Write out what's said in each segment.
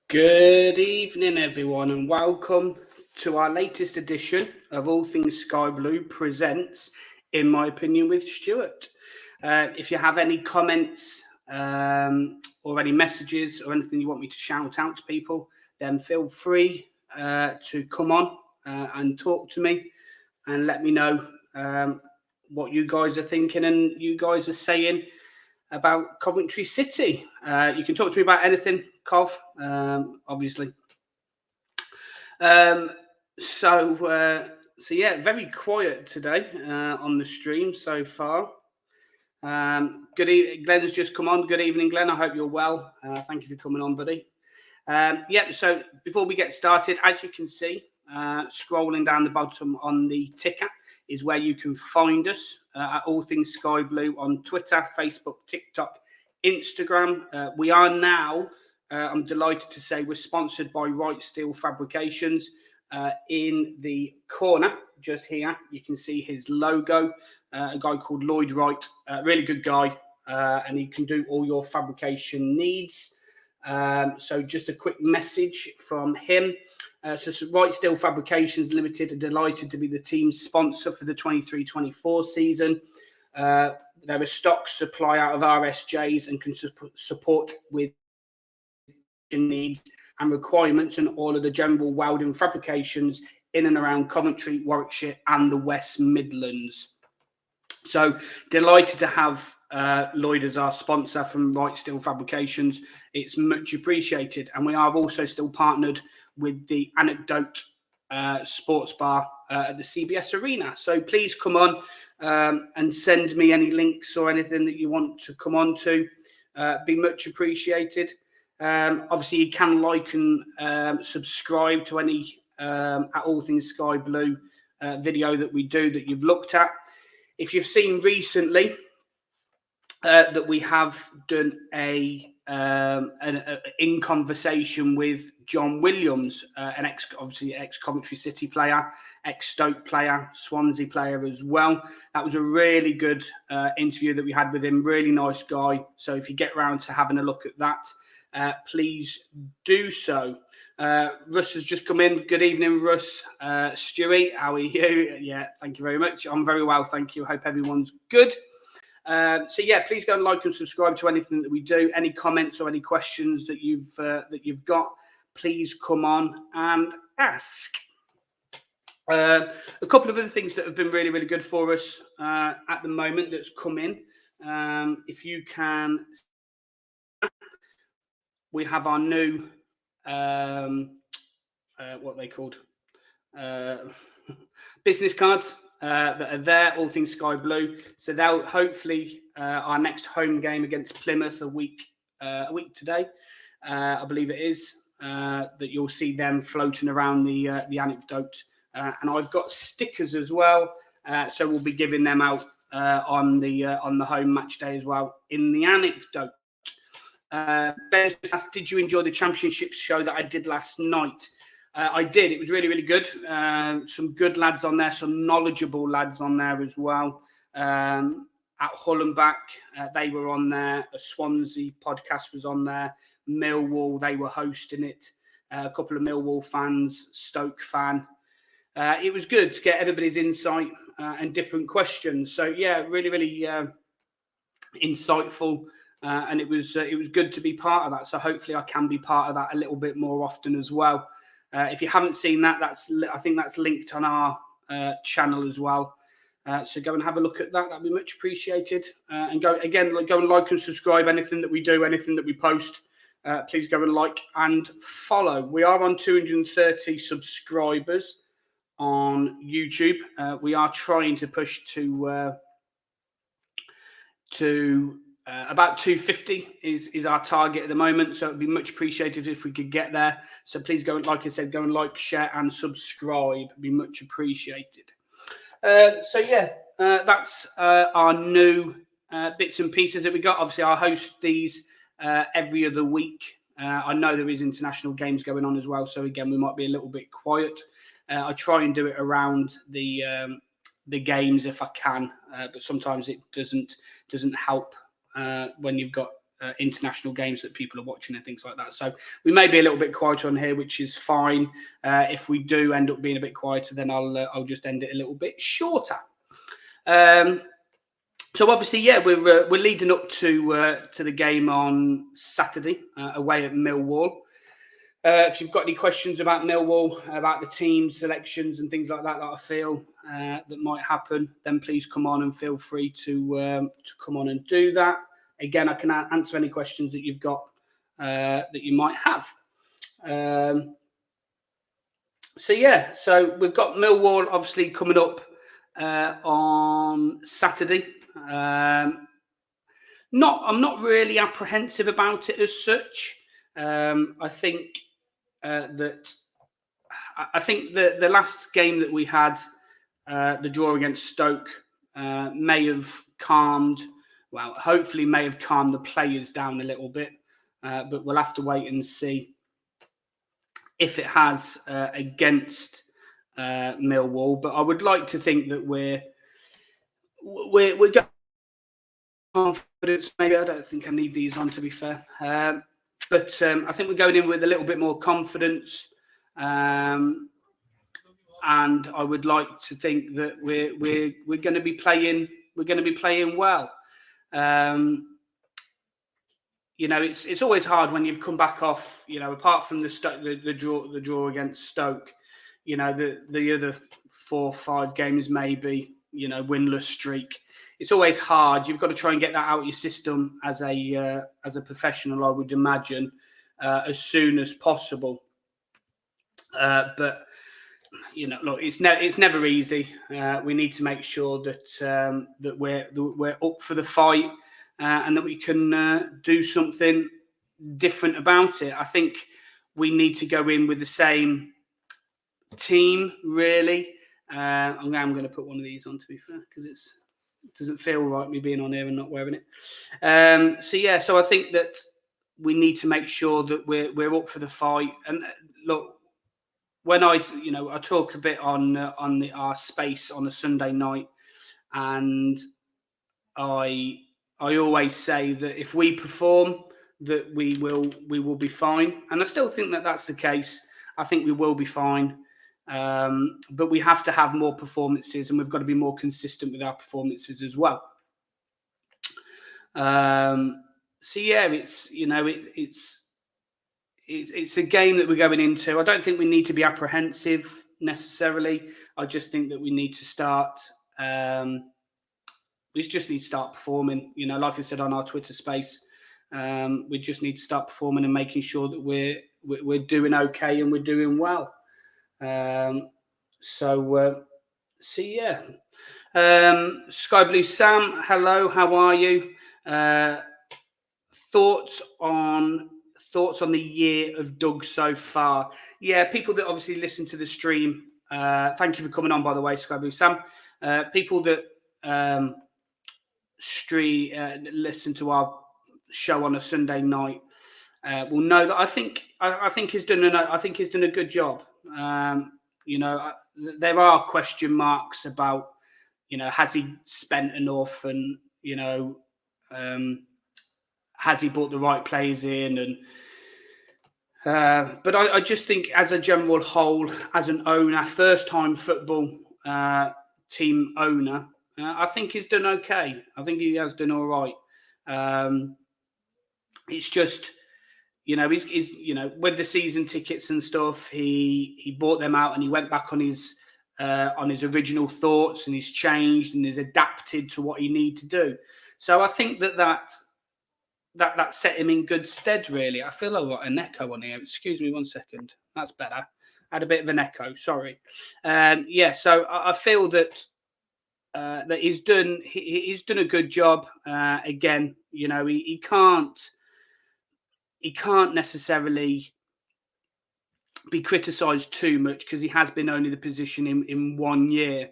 Good evening, everyone, and welcome to our latest edition of All Things Sky Blue presents, in my opinion, with Stuart. If you have any comments or any messages or anything you want me to shout out to people, then feel free to come on and talk to me and let me know what you guys are thinking and you guys are saying about Coventry City. You can talk to me about anything, Cov, obviously. So yeah, very quiet today on the stream so far. Good evening, Glenn's just come on. Good evening, Glenn. I hope you're well. Thank you for coming on, buddy. So before we get started, as you can see, scrolling down the bottom on the ticker is where you can find us at All Things Sky Blue on Twitter, Facebook, TikTok, Instagram. We are now, I'm delighted to say, we're sponsored by Wright Steel Fabrications. In the corner just here, you can see his logo, a guy called Lloyd Wright, really good guy, and he can do all your fabrication needs. So just a quick message from him. So Wright Steel Fabrications Limited are delighted to be the team's sponsor for the 23-24 season. They're a stock supply out of RSJs and can support with needs and requirements and all of the general welding fabrications in and around Coventry, Warwickshire and the West Midlands. So delighted to have Lloyd as our sponsor from Wright Steel Fabrications. It's much appreciated. And we are also still partnered with the Anecdote Sports Bar at the CBS Arena. So please come on and send me any links or anything that you want to come on to. Be much appreciated. Obviously, you can like and subscribe to any at All Things Sky Blue video that we do that you've looked at. If you've seen recently that we have done an in conversation with John Williams, an ex Coventry City player, ex Stoke player, Swansea player as well. That was a really good interview that we had with him. Really nice guy. So if you get around to having a look at that, please do so. Russ has just come in. Good evening, Russ. Stuart, how are you? Yeah, thank you very much. I'm very well, thank you. Hope everyone's good. So yeah, please go and like and subscribe to anything that we do. Any comments or any questions that you've got, please come on and ask. A couple of other things that have been really, really good for us at the moment that's come in. If you can, we have our new what they called business cards that are there, All Things Sky Blue. So they'll hopefully our next home game against Plymouth a week today, I believe it is, that you'll see them floating around the Anecdote. And I've got stickers as well, so we'll be giving them out on the home match day as well in the Anecdote. Ben asked, did you enjoy the championship show that I did last night? I did. It was really, really good. Some good lads on there, some knowledgeable lads on there as well. At Hull and Back, they were on there. A Swansea podcast was on there. Millwall, they were hosting it. A couple of Millwall fans, Stoke fan. It was good to get everybody's insight and different questions. So yeah, really, really insightful. And it was good to be part of that. So hopefully I can be part of that a little bit more often as well. If you haven't seen that, I think that's linked on our channel as well. So go and have a look at that. That'd be much appreciated. And go and like and subscribe. Anything that we do, anything that we post, please go and like and follow. We are on 230 subscribers on YouTube. We are trying to push to about 250 is our target at the moment, so it'd be much appreciated if we could get there. So please go and, like I said, go and like, share, and subscribe. It'd be much appreciated. So yeah, that's our new bits and pieces that we got. Obviously, I host these every other week. I know there is international games going on as well, so again, we might be a little bit quiet. I try and do it around the games if I can, but sometimes it doesn't help when you've got international games that people are watching and things like that. So we may be a little bit quieter on here, which is fine. If we do end up being a bit quieter, then I'll just end it a little bit shorter. So obviously, yeah, we're leading up to the game on Saturday away at Millwall. If you've got any questions about Millwall, about the team selections and things like that I feel that might happen, then please come on and feel free to come on and do that. Again, I can answer any questions that you've got that you might have. So we've got Millwall obviously coming up on Saturday. I'm not really apprehensive about it as such. I think that the last game that we had, the draw against Stoke, may have calmed. Well, hopefully, may have calmed the players down a little bit, but we'll have to wait and see if it has against Millwall. But I would like to think that we're going confidence. Maybe I don't think I need these on, to be fair. But I think we're going in with a little bit more confidence, and I would like to think that we're going to be playing. We're going to be playing well. It's always hard when you've come back off. Apart from the draw against Stoke, the other 4 or 5 games maybe winless streak. It's always hard. You've got to try and get that out of your system as a professional, I would imagine, as soon as possible. But look, it's never easy. We need to make sure that we're up for the fight and that we can do something different about it. I think we need to go in with the same team, really. I'm going to put one of these on, to be fair, because it doesn't feel right me being on here and not wearing it. So I think that we need to make sure that we're up for the fight. And look, when I talk a bit on our space on a Sunday night, and I always say that if we perform, that we will be fine, and I still think that that's the case. I think we will be fine. But we have to have more performances, and we've got to be more consistent with our performances as well. It's a game that we're going into. I don't think we need to be apprehensive necessarily. I just think that we need to start. We just need to start performing. Like I said on our Twitter space, we just need to start performing and making sure that we're doing okay and we're doing well. Sky Blue Sam, hello, how are you? Thoughts on the year of Doug so far? Yeah, people that obviously listen to the stream, thank you for coming on, by the way, Sky Blue Sam. People that listen to our show on a Sunday night will know that I think he's done a good job. There are question marks about, has he spent enough, and has he brought the right players in, and but I just think as a general whole, as an owner, first-time football team owner, I think he's done okay. I think he has done all right. It's just, he's with the season tickets and stuff, he bought them out and he went back on his original thoughts, and he's changed and he's adapted to what he needs to do. So I think that set him in good stead, really. I feel I've got an echo on here. Excuse me 1 second. That's better. I had a bit of an echo. Sorry. So I feel that he's done a good job. Again, he can't necessarily be criticised too much because he has been only the position in 1 year.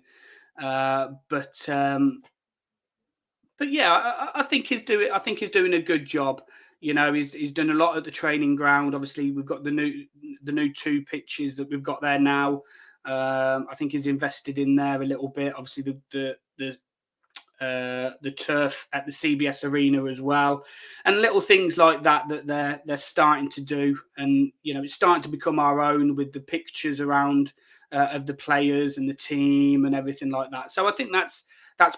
But yeah, I think he's doing a good job. He's done a lot at the training ground. Obviously, we've got the new 2 pitches that we've got there now. I think he's invested in there a little bit. Obviously, the the turf at the CBS Arena as well, and little things like that they're starting to do, and it's starting to become our own with the pictures around of the players and the team and everything like that. So I think that's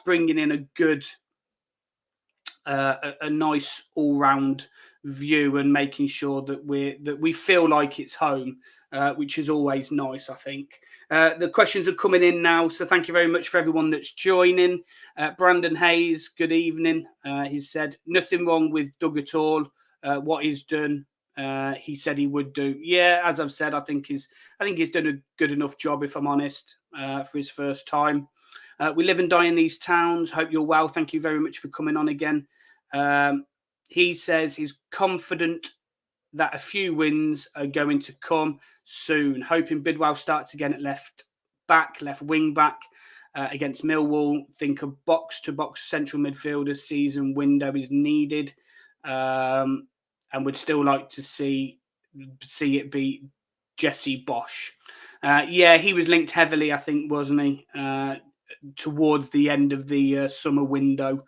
bringing in a good, a nice all-round view and making sure that we feel like it's home, which is always nice, I think. The questions are coming in now, so thank you very much for everyone that's joining. Brandon Hayes, good evening. He said nothing wrong with Doug at all. What he's done, he said he would do. Yeah, as I've said, I think he's done a good enough job, if I'm honest, for his first time. We live and die in these towns. Hope you're well. Thank you very much for coming on again. He says he's confident that a few wins are going to come soon. Hoping Bidwell starts again at left wing back against Millwall. Think a box-to-box central midfielder season window is needed, and would still like to see it be Jesse Bosch. Yeah, he was linked heavily, I think, wasn't he, towards the end of the summer window.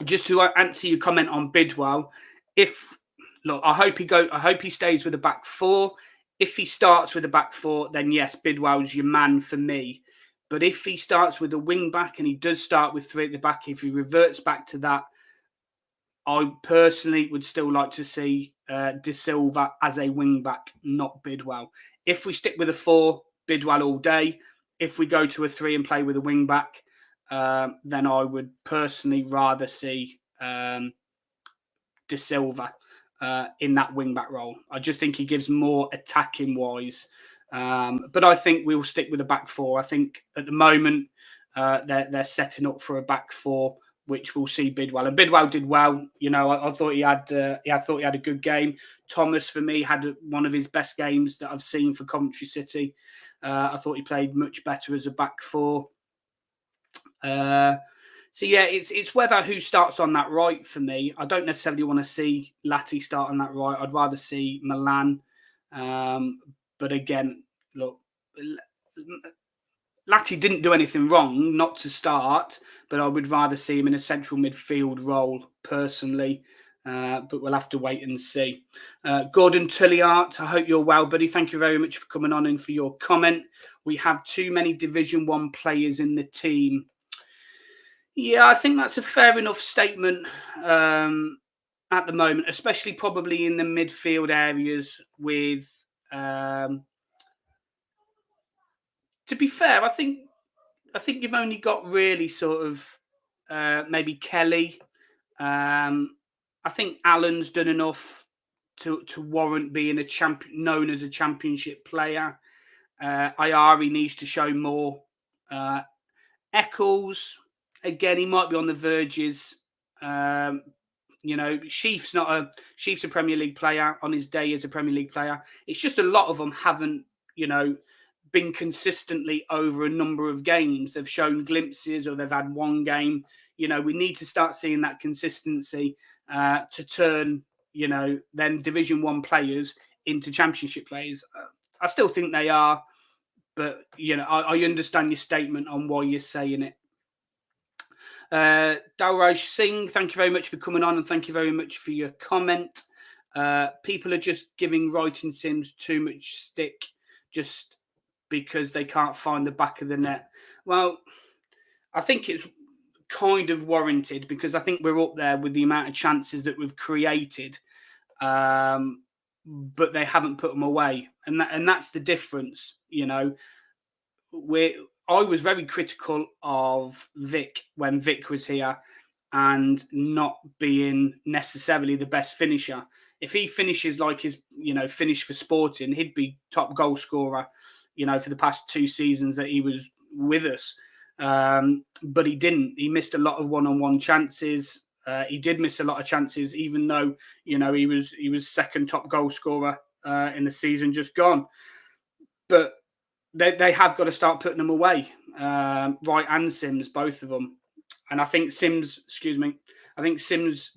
Just to answer your comment on Bidwell, I hope he stays with the back four. If he starts with the back four, then yes, Bidwell's your man for me. But if he starts with a wing back and he does start with three at the back, if he reverts back to that, I personally would still like to see De Silva as a wing back, not Bidwell. If we stick with a four, Bidwell all day. If we go to a three and play with a wing back, then I would personally rather see De Silva in that wing-back role. I just think he gives more attacking-wise. But I think we'll stick with a back four. I think at the moment they're setting up for a back four, which we'll see Bidwell. And Bidwell did well. I thought he had a good game. Thomas, for me, had one of his best games that I've seen for Coventry City. I thought he played much better as a back four. So yeah, it's whether who starts on that right for me. I don't necessarily want to see Latti start on that right. I'd rather see Milan. But again, look, Latti didn't do anything wrong not to start, but I would rather see him in a central midfield role personally. But we'll have to wait and see. Gordon Tulliart, I hope you're well, buddy. Thank you very much for coming on and for your comment. We have too many Division 1 players in the team. Yeah, I think that's a fair enough statement at the moment, especially probably in the midfield areas with... to be fair, I think you've only got really sort of maybe Kelly. I think Allen's done enough to warrant being known as a championship player. Ayari needs to show more. Eccles, again, he might be on the verges. Sheaf's a Premier League player on his day as a Premier League player. It's just a lot of them haven't, been consistently over a number of games. They've shown glimpses or they've had one game. We need to start seeing that consistency to turn, then Division 1 players into Championship players. I still think they are, but, I understand your statement on why you're saying it. Dalraj Singh, thank you very much for coming on and thank you very much for your comment. People are just giving Wright and Sims too much stick just because they can't find the back of the net. Well, I think it's kind of warranted because I think we're up there with the amount of chances that we've created, but they haven't put them away, and that's the difference. I was very critical of Vic when Vic was here and not being necessarily the best finisher. If he finishes like his, finish for Sporting, he'd be top goal scorer, for the past 2 seasons that he was with us. But he didn't. He missed a lot of one-on-one chances. He did miss a lot of chances, even though, he was second top goal scorer in the season just gone. But they have got to start putting them away. Wright and Sims, both of them. And I think Sims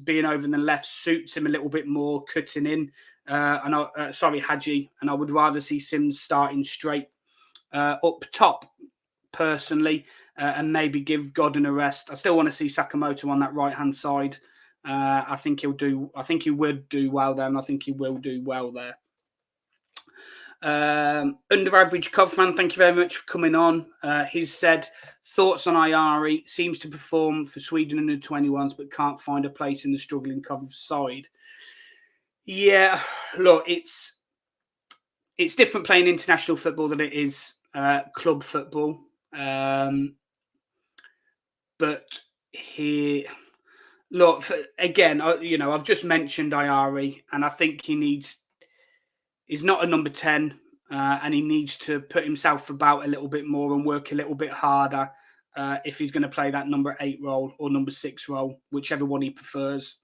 being over in the left suits him a little bit more, cutting in. Hadji. And I would rather see Sims starting straight up top, personally. and maybe give Godden a rest. I still want to see Sakamoto on that right-hand side. I think he would do well there, and I think he will do well there. Under average Cov fan, thank you very much for coming on. He's said, thoughts on Ayari, seems to perform for Sweden under 21s, but can't find a place in the struggling Cov side. Yeah, look, it's different playing international football than it is club football. But he, look, again, I've just mentioned Ayari, and I think he's not a number 10, and he needs to put himself about a little bit more and work a little bit harder if he's going to play that number 8 role or number 6 role, whichever one he prefers.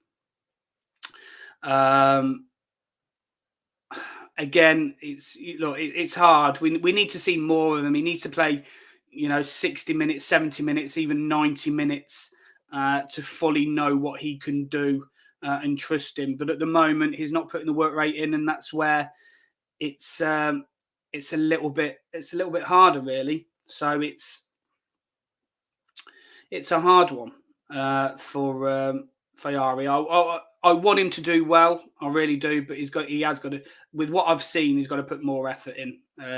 Again, it's hard. We need to see more of him. He needs to play, 60 minutes, 70 minutes, even 90 minutes to fully know what he can do and trust him. But at the moment, he's not putting the work rate in, and that's where it's a little bit harder, really. So it's a hard one for Ayari. I want him to do well, I really do, but he has got to. With what I've seen, he's got to put more effort in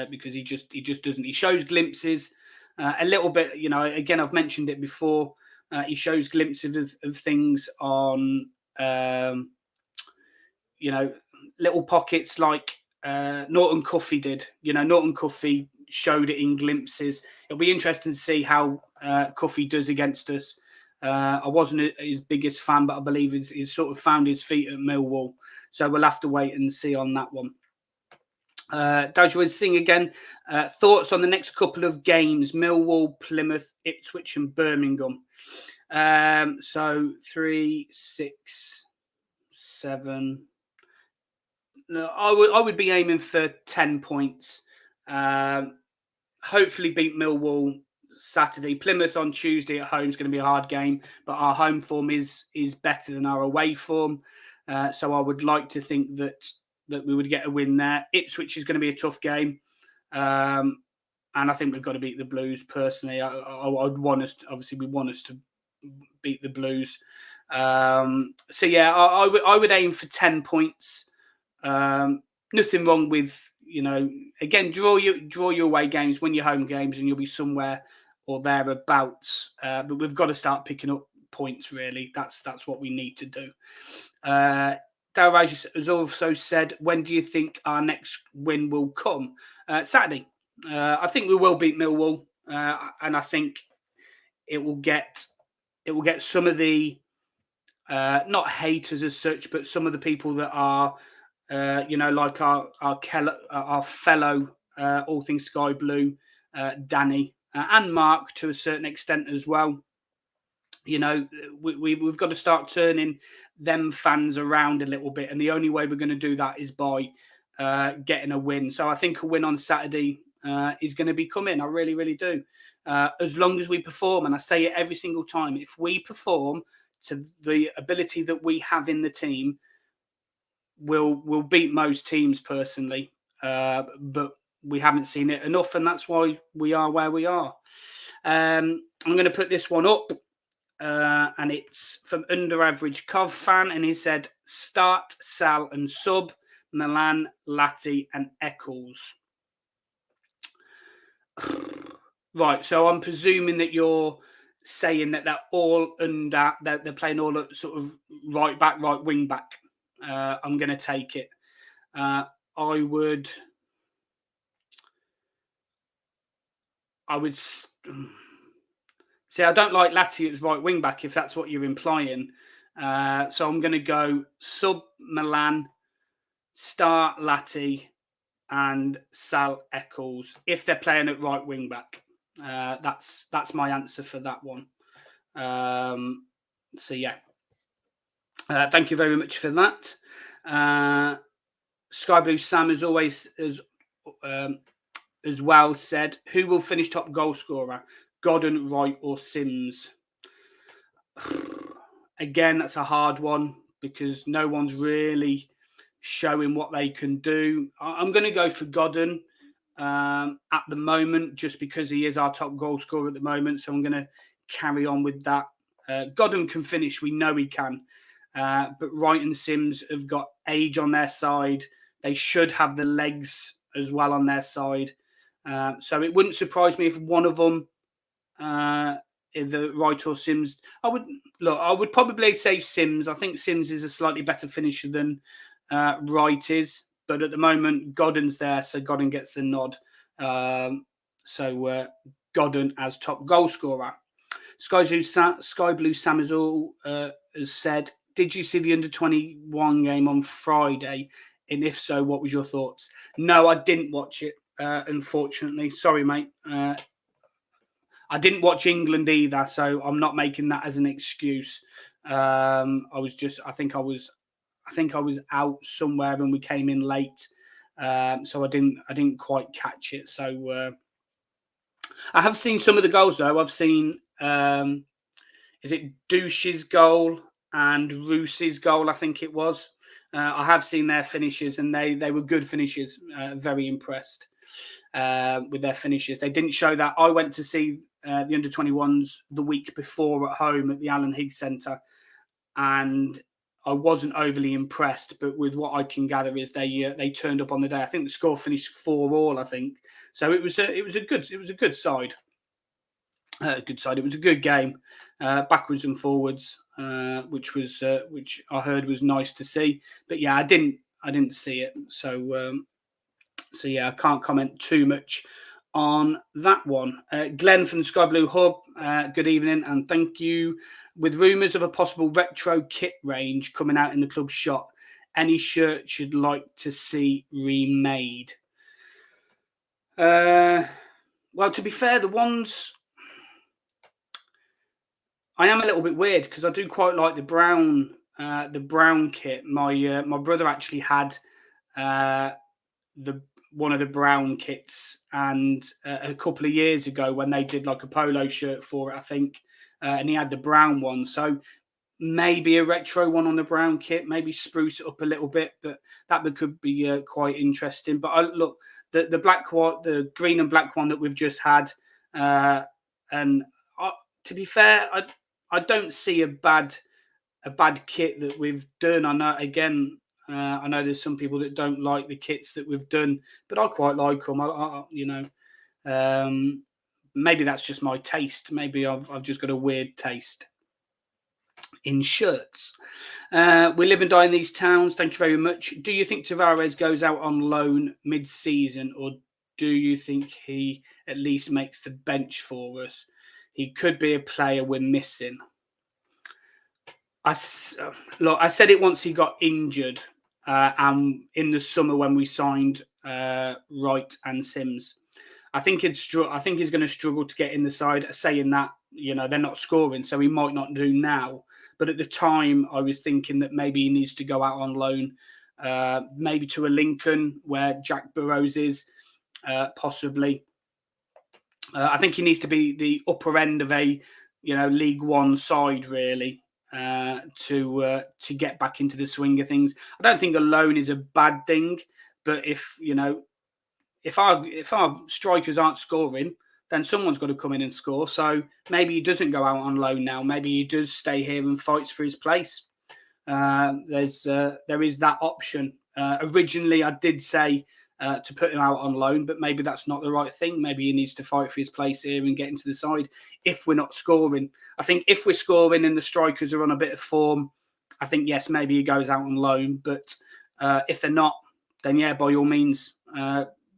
because he just doesn't. He shows glimpses a little bit. Again, I've mentioned it before. He shows glimpses of things on little pockets like Norton Cuffy did. Norton Cuffy showed it in glimpses. It'll be interesting to see how Cuffy does against us. I wasn't his biggest fan, but I believe he's sort of found his feet at Millwall. So we'll have to wait and see on that one. Dajwa Singh again. Thoughts on the next couple of games: Millwall, Plymouth, Ipswich, and Birmingham. So 3, 6, 7. No, I would be aiming for 10 points. Hopefully beat Millwall Saturday. Plymouth on Tuesday at home is going to be a hard game, but our home form is better than our away form. So I would like to think that we would get a win there. Ipswich is going to be a tough game. And I think we've got to beat the Blues personally. I'd want us to, obviously we want us to beat the Blues. So yeah, I would aim for 10 points. Nothing wrong with, again, draw your away games, win your home games, and you'll be somewhere or thereabouts. But we've got to start picking up points, really. That's what we need to do. Darraj has also said, when do you think our next win will come? Saturday. I think we will beat Millwall, and I think it will get some of the not haters as such, but some of the people that are like our fellow All Things Sky Blue, Danny and Mark to a certain extent as well. We've got to start turning them fans around a little bit, and the only way we're going to do that is by getting a win. So I think a win on Saturday is going to be coming. I really, really do. As long as we perform, and I say it every single time, if we perform to the ability that we have in the team, we'll beat most teams personally. But we haven't seen it enough, and that's why we are where we are. I'm going to put this one up. And it's from Under Average Cov fan, and he said, start, Sal and sub, Milan, Latti and Eccles. Right, so I'm presuming that you're saying that they're all under, they're playing all at sort of right back, right wing back. I'm going to take it. I would see, I don't like Latti as right wing back, if that's what you're implying. So I'm going to go sub Milan, start Latti, and Sal Eccles if they're playing at right wing back. That's my answer for that one. So yeah, thank you very much for that. Sky Blue Sam as always as well said, who will finish top goal scorer? Godden, Wright or Sims? Again, that's a hard one because no one's really showing what they can do. I'm going to go for Godden. at the moment, just because he is our top goal scorer at the moment. So I'm going to carry on with that. Godden can finish. We know he can. But Wright and Sims have got age on their side. They should have the legs as well on their side. So it wouldn't surprise me if one of them, either Wright or Sims, I would probably say Sims. I think Sims is a slightly better finisher than Wright is. But at the moment, Godden's there, so Godden gets the nod. So Godden as top goal scorer. Sky Blue Samazul has said, did you see the under-21 game on Friday? And if so, what was your thoughts? No, I didn't watch it, unfortunately. Sorry, mate. I didn't watch England either, so I'm not making that as an excuse. I think I was out somewhere and we came in late, so I didn't quite catch it. So I have seen some of the goals though. I've seen is it Douche's goal and Roos's goal? I think it was. I have seen their finishes, and they were good finishes. Very impressed with their finishes. They didn't show that. I went to see the under-21s the week before at home at the Alan Higgs Centre, and I wasn't overly impressed. But with what I can gather is they turned up on the day. I think the score finished 4-4. I think so. It was a good side. It was a good game, backwards and forwards, which I heard was nice to see. But yeah, I didn't see it, so yeah, I can't comment too much on that one. Glenn from the Sky Blue Hub, good evening and thank you. With rumours of a possible retro kit range coming out in the club shop, any shirt you'd like to see remade? Well, to be fair, the ones. I am a little bit weird because I do quite like the brown kit. My brother actually had one of the brown kits, and a couple of years ago when they did like a polo shirt for it, I think, and he had the brown one. So maybe a retro one on the brown kit, maybe spruce it up a little bit, but that could be quite interesting. But look, the black one, the green and black one that we've just had, and to be fair, I don't see a bad kit that we've done. I know, again, I know there's some people that don't like the kits that we've done, but I quite like them. Maybe that's just my taste. Maybe I've just got a weird taste in shirts. We live and die in these towns. Thank you very much. Do you think Tavares goes out on loan mid-season, or do you think he at least makes the bench for us? He could be a player we're missing. I said it once he got injured, and in the summer when we signed Wright and Sims. I think he's going to struggle to get in the side. Saying that, they're not scoring, so he might not do now. But at the time, I was thinking that maybe he needs to go out on loan, maybe to a Lincoln where Jack Burrows is, possibly. I think he needs to be the upper end of a, League One side, really, to get back into the swing of things. I don't think a loan is a bad thing, but if our strikers aren't scoring, then someone's got to come in and score. So maybe he doesn't go out on loan now. Maybe he does stay here and fights for his place. There is that option. Originally, I did say to put him out on loan, but maybe that's not the right thing. Maybe he needs to fight for his place here and get into the side if we're not scoring. I think if we're scoring and the strikers are on a bit of form, I think, yes, maybe he goes out on loan. But if they're not, then, yeah, by all means,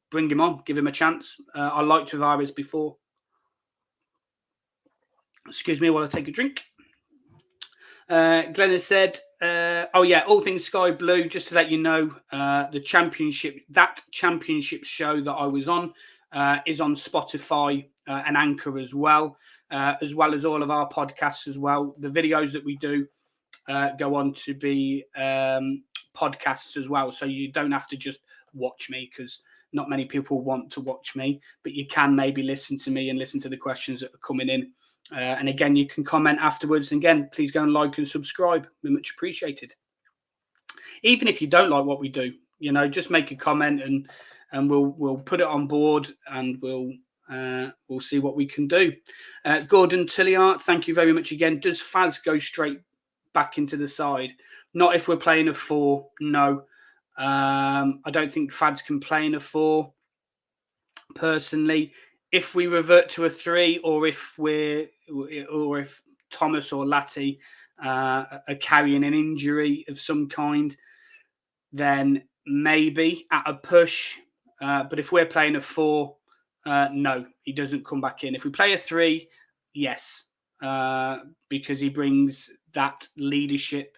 bring him on, give him a chance. I liked Tavares before. Excuse me while I take a drink. Glenn has said, all things Sky Blue, just to let you know, that championship show that I was on is on Spotify and Anchor as well as all of our podcasts as well. The videos that we do go on to be podcasts as well, so you don't have to just watch me, because not many people want to watch me, but you can maybe listen to me and listen to the questions that are coming in. And again, you can comment afterwards. And again, please go and like and subscribe. We're much appreciated. Even if you don't like what we do, just make a comment and we'll put it on board and we'll see what we can do. Gordon Tilliard, thank you very much again. Does Faz go straight back into the side? Not if we're playing a 4. No, I don't think Fads can play in a 4. Personally, if we revert to a 3, or if Thomas or Latty are carrying an injury of some kind, then maybe at a push. But if we're playing a 4, no, he doesn't come back in. If we play a 3, yes, because he brings that leadership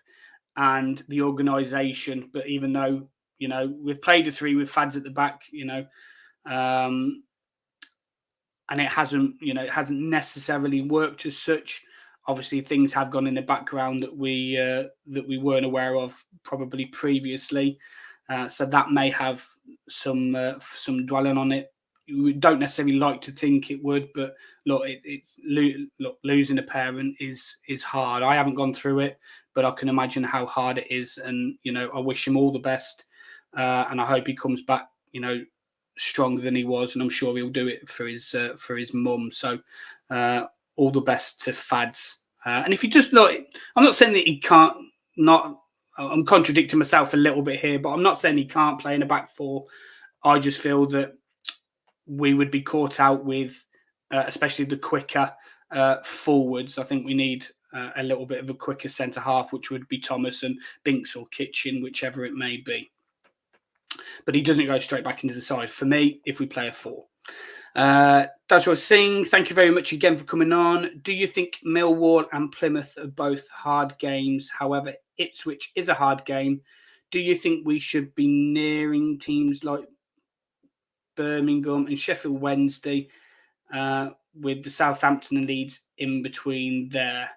and the organisation. But even though, we've played a 3 with Fads at the back, and it hasn't necessarily worked as such. Obviously, things have gone in the background that we weren't aware of probably previously. So that may have some dwelling on it. We don't necessarily like to think it would, but look, losing a parent is hard. I haven't gone through it, but I can imagine how hard it is. And I wish him all the best, and I hope he comes back, stronger than he was, and I'm sure he'll do it for his mum. So all the best to Fads. And if you just look, I'm not saying that he can't. I'm contradicting myself a little bit here, but I'm not saying he can't play in a back 4. I just feel that we would be caught out with, especially the quicker forwards. I think we need a little bit of a quicker centre half, which would be Thomas and Binks or Kitchen, whichever it may be. But he doesn't go straight back into the side for me if we play a 4. That's what I was saying. Thank you very much again for coming on. Do you think Millwall and Plymouth are both hard games? However, Ipswich is a hard game. Do you think we should be nearing teams like Birmingham and Sheffield Wednesday, with the Southampton and Leeds in between there?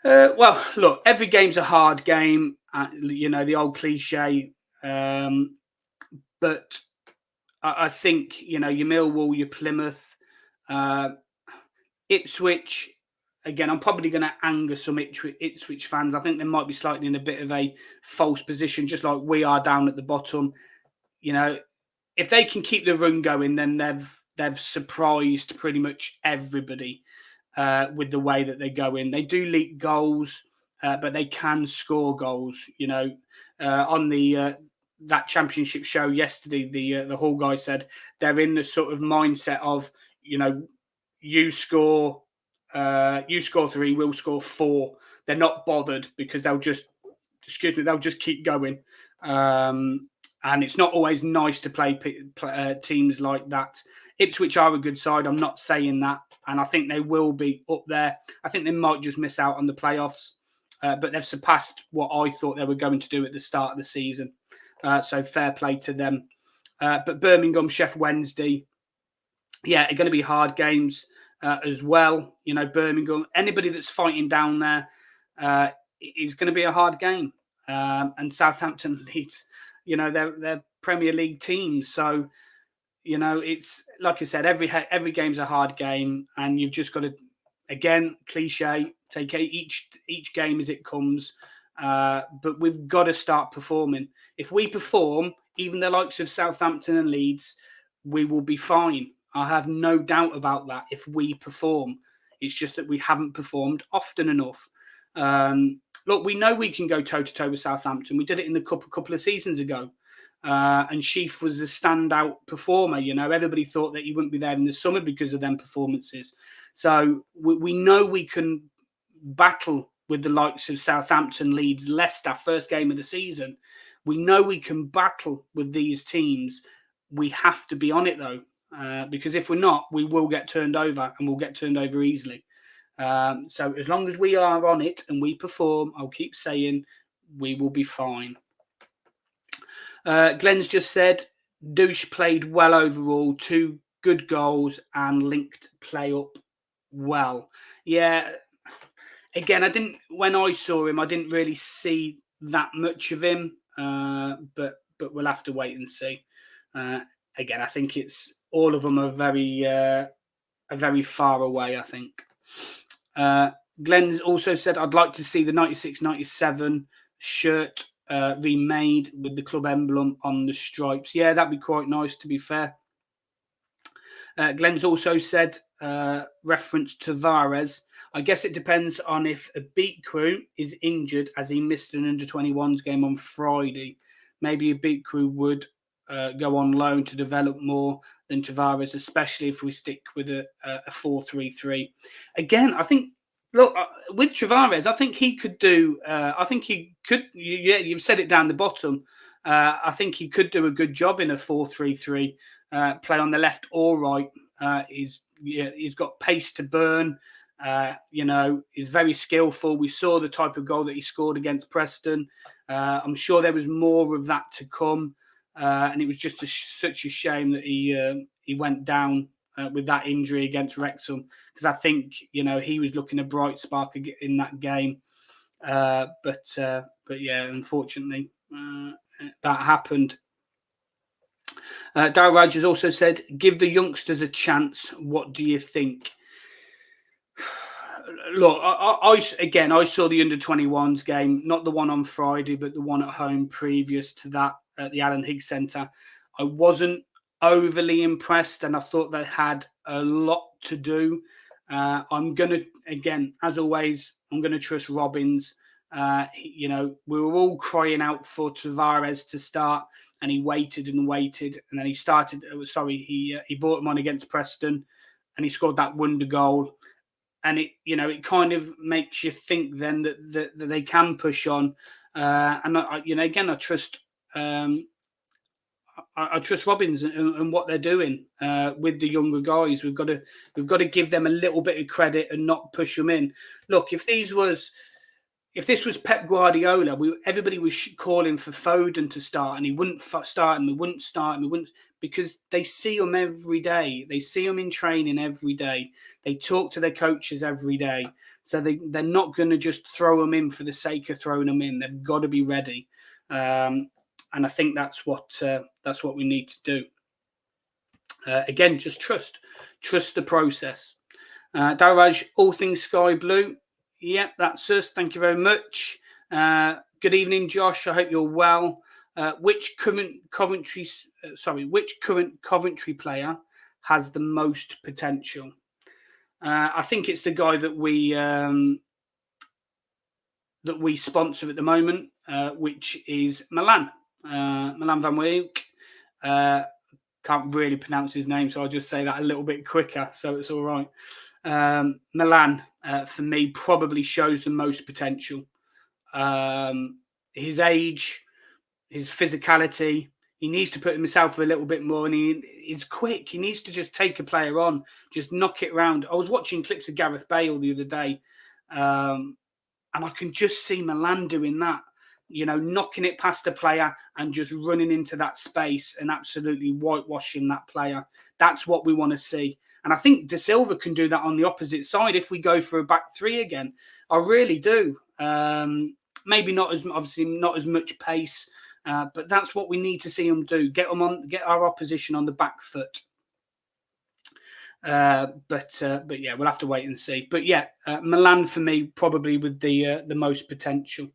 Well, look, every game's a hard game. The old cliche. But I think, your Millwall, your Plymouth, Ipswich, again, I'm probably going to anger some Ipswich fans. I think they might be slightly in a bit of a false position, just like we are down at the bottom. If they can keep the run going, then they've surprised pretty much everybody with the way that they go in. They do leak goals, but they can score goals. On that championship show yesterday, the Hall guy said they're in the sort of mindset of, you score 3, we'll score 4. They're not bothered because they'll just keep going. And it's not always nice to play teams like that. Ipswich are a good side. I'm not saying that. And I think they will be up there. I think they might just miss out on the playoffs. But they've surpassed what I thought they were going to do at the start of the season. So fair play to them. But Birmingham, Sheffield Wednesday, are going to be hard games as well. Birmingham, anybody that's fighting down there is going to be a hard game. And Southampton, Leeds, they're Premier League teams. So, it's like I said, every game's a hard game, and you've just got to, again, cliche, take each game as it comes. But we've got to start performing. If we perform, even the likes of Southampton and Leeds, we will be fine. I have no doubt about that if we perform. It's just that we haven't performed often enough. Look, we know we can go toe-to-toe with Southampton. We did it in the Cup a couple of seasons ago. And Sheaf was a standout performer. Everybody thought that he wouldn't be there in the summer because of them performances. So we know we can battle with the likes of Southampton, Leeds, Leicester, first game of the season. We know we can battle with these teams. We have to be on it, though, because if we're not, we will get turned over, and we'll get turned over easily. So as long as we are on it and we perform, I'll keep saying we will be fine. Glenn's just said, Douche played well overall, 2 good goals and linked play up well. Yeah, again, when I saw him, I didn't really see that much of him, but we'll have to wait and see. Again, I think it's all of them are very far away, I think. Glenn's also said, I'd like to see the 96-97 shirt remade with the club emblem on the stripes. Yeah, that'd be quite nice, to be fair. Glenn's also said, reference to Tavares, I guess it depends on if a beat crew is injured as he missed an under-21s game on Friday. Maybe a beat crew would go on loan to develop more than Tavares, especially if we stick with a 4-3-3. Again, I think, look, with Tavares, I think he could do, I think he could, yeah, you've said it down the bottom. I think he could do a good job in a 4-3-3, play on the left or right. He's got pace to burn. He's very skillful. We saw the type of goal that he scored against Preston. I'm sure there was more of that to come. And it was just such a shame that he went down with that injury against Wrexham, because I think he was looking a bright spark in that game. But yeah, unfortunately, that happened. Darryl Rogers also said, "Give the youngsters a chance. What do you think?" Look, I saw the under-21s game, not the one on Friday, but the one at home previous to that at the Alan Higgs Centre. I wasn't overly impressed, and I thought they had a lot to do. I'm going to, again, as always, I'm going to trust Robbins. We were all crying out for Tavares to start, and he waited and waited, and then he started. He brought him on against Preston, and he scored that wonder goal. And it kind of makes you think then that they can push on. And I trust I trust Robbins and what they're doing with the younger guys. We've got to give them a little bit of credit and not push them in. Look, if this was Pep Guardiola, everybody was calling for Foden to start, and he wouldn't start, and we wouldn't start, and we wouldn't, because they see him every day. They see him in training every day. They talk to their coaches every day. So they're not going to just throw them in for the sake of throwing them in. They've got to be ready. And I think that's what we need to do. Again, just trust the process. Darraj, all things sky blue. Yep, that's us. Thank you very much. Good evening, Josh. I hope you're well. Which current Coventry player has the most potential? I think it's the guy that we sponsor at the moment, which is Milan Van Wijk. Can't really pronounce his name, so I'll just say that a little bit quicker, so it's all right. Milan, for me, probably shows the most potential. His age, his physicality, he needs to put himself a little bit more, and he's quick. He needs to just take a player on, just knock it around. I was watching clips of Gareth Bale the other day, and I can just see Milan doing that. Knocking it past a player and just running into that space and absolutely whitewashing that player. That's what we want to see. And I think De Silva can do that on the opposite side if we go for a back three again. I really do. Maybe not as much pace, but that's what we need to see him do. Get our opposition on the back foot. But yeah, we'll have to wait and see. But yeah, Milan for me probably with the most potential.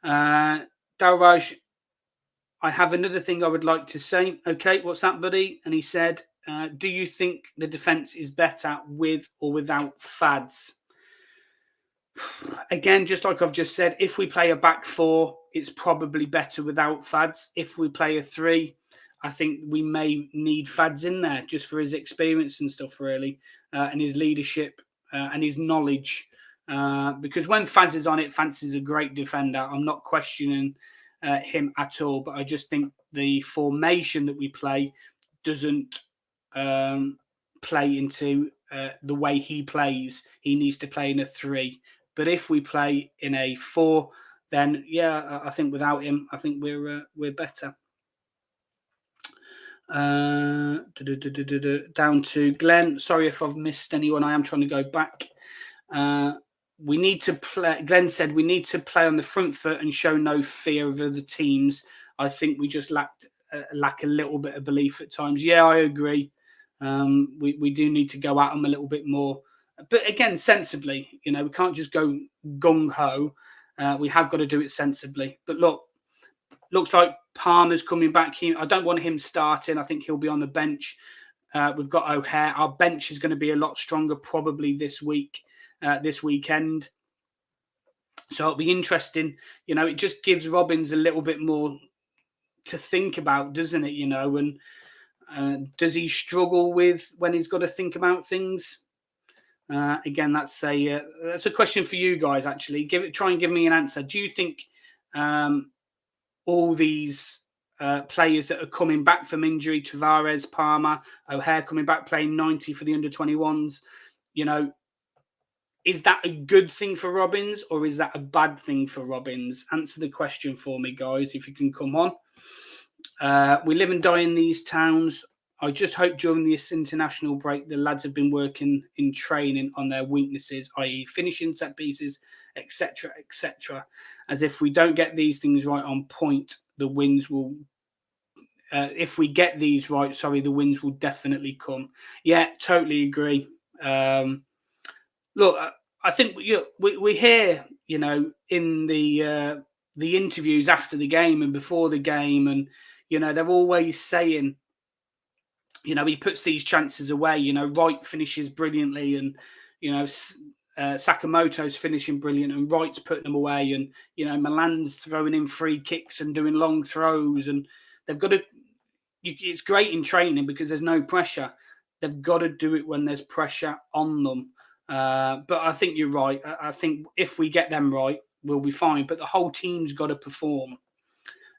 Dalraj, I have another thing I would like to say. Okay, what's that, buddy? And he said, do you think the defence is better with or without Fads? Again, just like I've just said, if we play a back four, it's probably better without Fads. If we play a three, I think we may need Fads in there just for his experience and stuff, really, and his leadership and his knowledge. Because when Fads is on it, Fads is a great defender. I'm not questioning him at all, but I just think the formation that we play doesn't play into the way he plays. He needs to play in a three. But if we play in a four, then yeah, I think without him, I think we're better. Down to Glenn. Sorry if I've missed anyone. I am trying to go back. We need to play. Glenn said we need to play on the front foot and show no fear of other teams. I think we just lack a little bit of belief at times. Yeah, I agree. We do need to go at them a little bit more, but again, sensibly. We can't just go gung ho. We have got to do it sensibly. But look, Looks like Palmer's coming back. I don't want him starting. I think he'll be on the bench. We've got O'Hare. Our bench is going to be a lot stronger probably this weekend. So it'll be interesting. It just gives Robins a little bit more to think about, doesn't it? And does he struggle with when he's got to think about things? Again, that's a question for you guys. Actually, try and give me an answer. Do you think all these players that are coming back from injury, Tavares, Palmer, O'Hare coming back playing 90 for the under-21s, is that a good thing for Robins or is that a bad thing for Robins? Answer the question for me, guys, if you can come on. We live and die in these towns. I just hope during this international break, the lads have been working in training on their weaknesses, i.e. finishing set pieces, etc., etc. As if we don't get these things right on point, the wins will... if we get these right, the wins will definitely come. Yeah, totally agree. Look, I think we hear, in the interviews after the game and before the game, and, they're always saying, he puts these chances away. Wright finishes brilliantly, and Sakamoto's finishing brilliant, and Wright's putting them away, and Milan's throwing in free kicks and doing long throws, and they've got to. It's great in training because there's no pressure. They've got to do it when there's pressure on them. But I think you're right. I think if we get them right, we'll be fine. But the whole team's got to perform.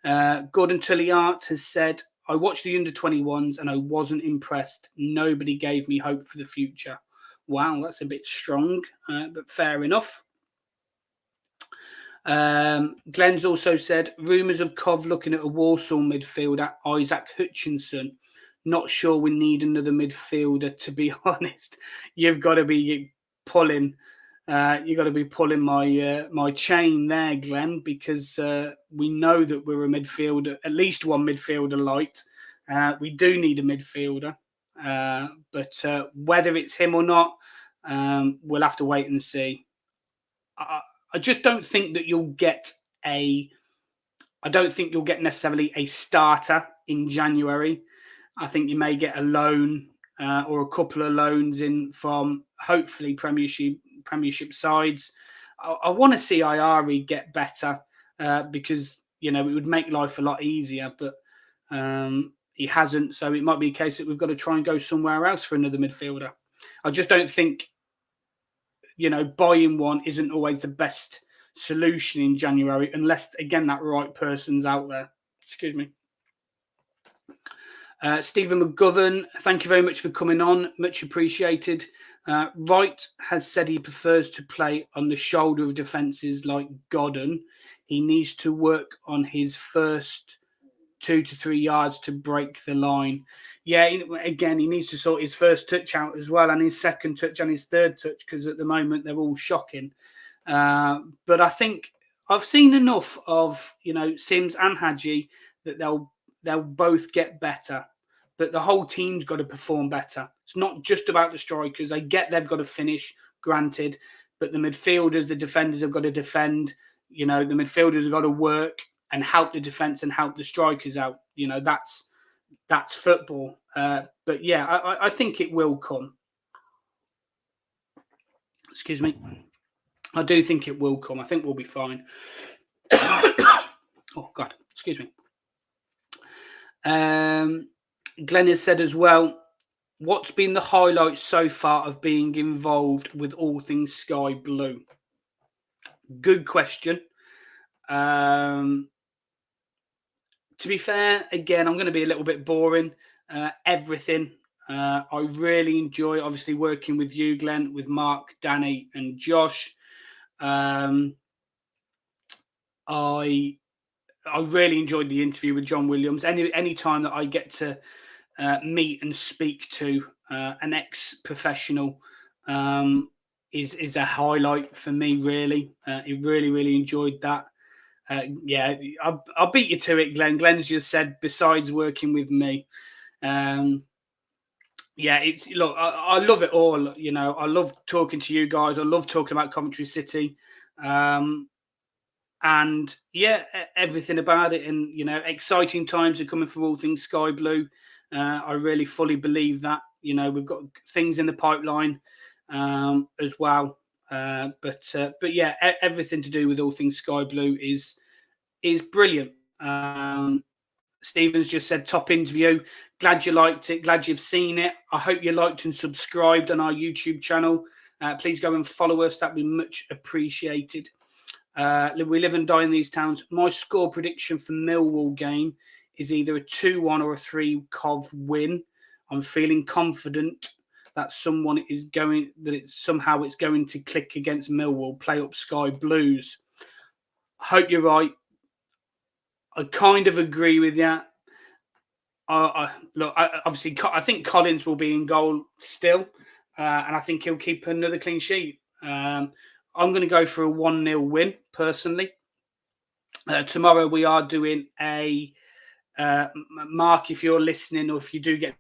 Gordon Tulliart has said, I watched the under-21s and I wasn't impressed. Nobody gave me hope for the future. Wow, that's a bit strong, but fair enough. Glenn's also said, rumours of Cov looking at a Walsall midfielder, Isaac Hutchinson. Not sure we need another midfielder, to be honest. You've got to be pulling my chain there, Glenn, because we know that we're a midfielder, at least one midfielder light. We do need a midfielder, but whether it's him or not, we'll have to wait and see. I just don't think that you'll get necessarily a starter in January. I think you may get a loan or a couple of loans in from hopefully Premiership sides. I want to see Ayari get better because it would make life a lot easier, but he hasn't. So it might be a case that we've got to try and go somewhere else for another midfielder. I just don't think buying one isn't always the best solution in January unless, again, that right person's out there. Excuse me. Stephen McGovern, thank you very much for coming on. Much appreciated. Wright has said he prefers to play on the shoulder of defences like Godden. He needs to work on his first 2 to 3 yards to break the line. Yeah, again, he needs to sort his first touch out as well, and his second touch and his third touch, because at the moment they're all shocking. But I think I've seen enough of Sims and Hadji that they'll both get better, but the whole team's got to perform better. It's not just about the strikers. I get they've got to finish, granted, but the midfielders, the defenders have got to defend. The midfielders have got to work and help the defence and help the strikers out. That's football. But yeah, I think it will come. Excuse me. I do think it will come. I think we'll be fine. Oh, God. Excuse me. Glenn has said as well, what's been the highlight so far of being involved with all things Sky Blue? Good question. To be fair, again, I'm going to be a little bit boring. Everything. I really enjoy, obviously, working with you, Glenn, with Mark, Danny, and Josh. I really enjoyed the interview with John Williams. Any time that I get to meet and speak to an ex-professional is a highlight for me, really. I really enjoyed that. Yeah, I'll beat you to it, Glenn. Glenn's just said, besides working with me. Yeah, I love it all. I love talking to you guys. I love talking about Coventry City. And And yeah, everything about it. And, you know, exciting times are coming for all things Sky Blue. I really fully believe that. You know, we've got things in the pipeline as well. But yeah, everything to do with all things Sky Blue is brilliant. Stephen's just said top interview. Glad you liked it. Glad you've seen it. I hope you liked and subscribed on our YouTube channel. Please go and follow us. That'd be much appreciated. We live and die in these towns. My score prediction for Millwall game is either a 2-1 or a 3 Cov win. I'm feeling confident that somehow it's going to click against Millwall. Play up Sky Blues. Hope you're right. I kind of agree with you. Obviously, I think Collins will be in goal still, and I think he'll keep another clean sheet. I'm going to go for a 1-0 win, personally. Tomorrow we are doing a Mark, if you're listening or if you do get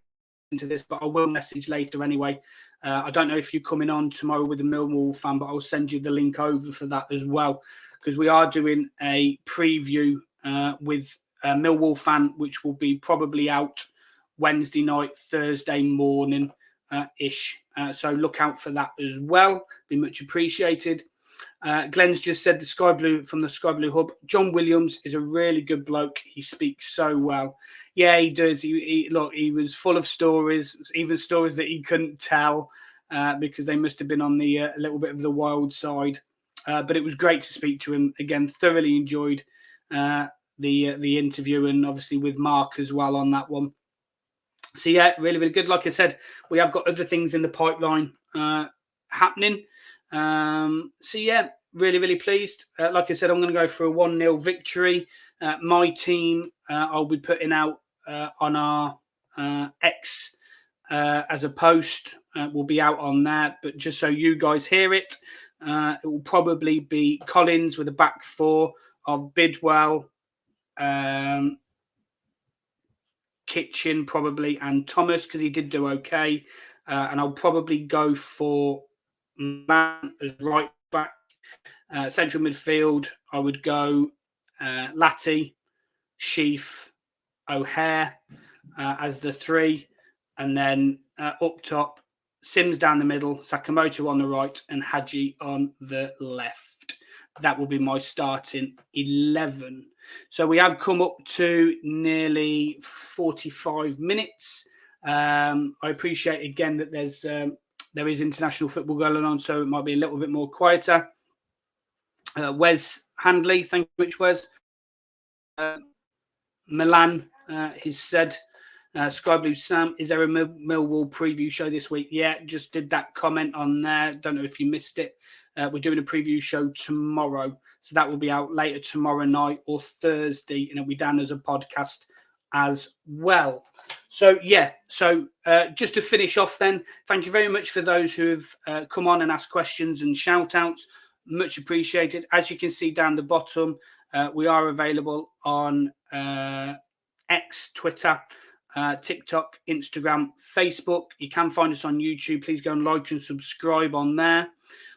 into this, but I will message later anyway. I don't know if you're coming on tomorrow with a Millwall fan, but I'll send you the link over for that as well, because we are doing a preview with a Millwall fan, which will be probably out Wednesday night, Thursday morning ish. So look out for that as well. Be much appreciated. Glenn's just said the Sky Blue from the Sky Blue Hub. John Williams is a really good bloke. He speaks so well. Yeah, he does. He was full of stories, even stories that he couldn't tell because they must have been on the a little bit of the wild side. But it was great to speak to him again. Thoroughly enjoyed the interview, and obviously with Mark as well on that one. So yeah, really, really good. Like I said, we have got other things in the pipeline happening. So yeah, really, really pleased. Like I said, I'm going to go for a 1-0 victory. My team, I'll be putting out on our X as a post. Will be out on there, but just so you guys hear it, it will probably be Collins with a back four of Bidwell, Kitchen probably, and Thomas, because he did do okay. And I'll probably go for Man as right back. Central midfield, I would go Latty, Sheaf, O'Hare as the three. And then up top, Sims down the middle, Sakamoto on the right, and Hadji on the left. That will be my starting 11. So we have come up to nearly 45 minutes. I appreciate again that there is international football going on, so it might be a little bit more quieter. Wes Handley, thank you much, Wes. Milan, he's said, Sky Blue Sam, is there a Millwall preview show this week? Yeah, just did that comment on there. Don't know if you missed it. We're doing a preview show tomorrow. So that will be out later tomorrow night or Thursday, and it'll be down as a podcast as well. So, yeah. So just to finish off then, thank you very much for those who have come on and asked questions and shout outs. Much appreciated. As you can see down the bottom, we are available on X, Twitter, TikTok, Instagram, Facebook. You can find us on YouTube. Please go and like and subscribe on there.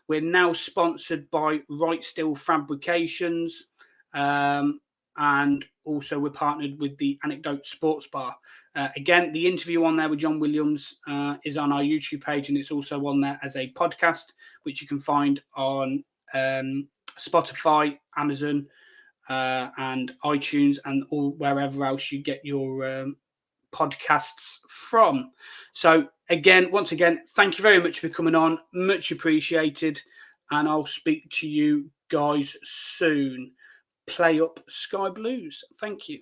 We're now sponsored by Right Still Fabrications. And also we're partnered with the Anecdote Sports Bar. Again, the interview on there with John Williams is on our YouTube page, and it's also on there as a podcast, which you can find on Spotify, Amazon, and iTunes, and all wherever else you get your podcasts from. So again, once again, thank you very much for coming on. Much appreciated. And I'll speak to you guys soon. Play up Sky Blues. Thank you.